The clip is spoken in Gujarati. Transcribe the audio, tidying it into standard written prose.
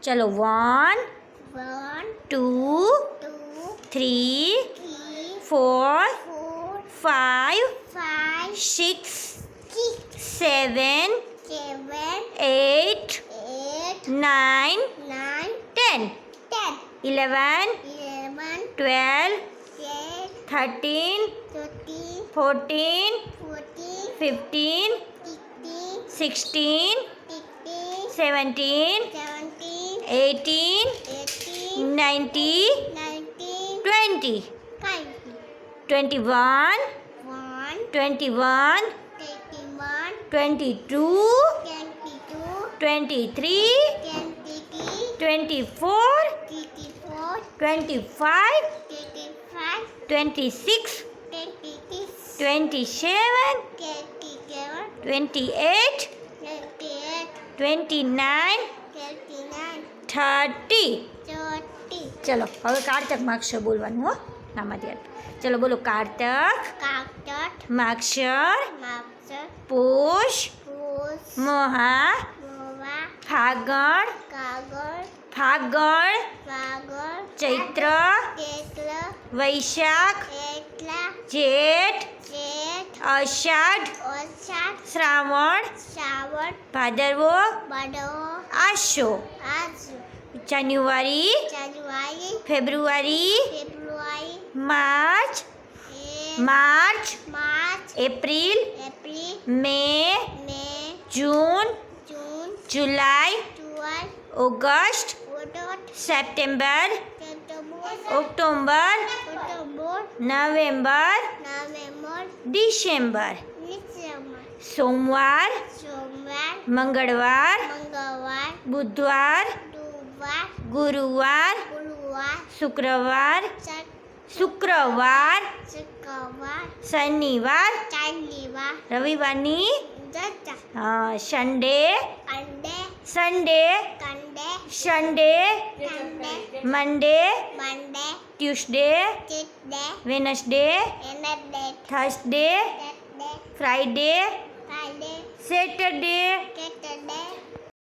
ચલો 1 1 2 2 3 3 4 4 5 5 6 6 7 7 8 8 9 9 10 10 11 11 12 12 13 13 14 14 15 15 16 16 17 17 18 18 19 19 20 20 21 1 21 21 22 22 23 23 24 24 25 25 26 26 27 27 28 28 29 29 30 30 ચલો હવે કારતક માક્ષર બોલવાનું હો આમાંથી ચલો બોલો કારતક કાકટ માક્ષર માપસર પોષ પૂસ મહા મોવા ફાગણ કાગળ ફાગણ વાગળ ચૈત્ર તેતલ વૈશાખ એટલા જેઠ જેઠ અષાઢ અષાઢ શ્રાવણ શ્રાવણ ભાદરવો ભાદો આશો આસો January January February February March March March April April May May June June July July August August September September October October November November December December સોમવાર સોમવાર મંગળવાર મંગળવાર બુધવાર ગુરુવાર ગુરુવાર ગુરુવાર શુક્રવાર શુક્રવાર શનિવાર શનિવાર રવિવારની જતા સન્ડે અંડે સન્ડે કંડે સન્ડે કંડે મંડે મંડે ટ્યુસડે ટીડે વેનસડે એનડે થર્સડે ટેડે ફ્રાઈડે ફ્રાઈડે સેટરડે સેટરડે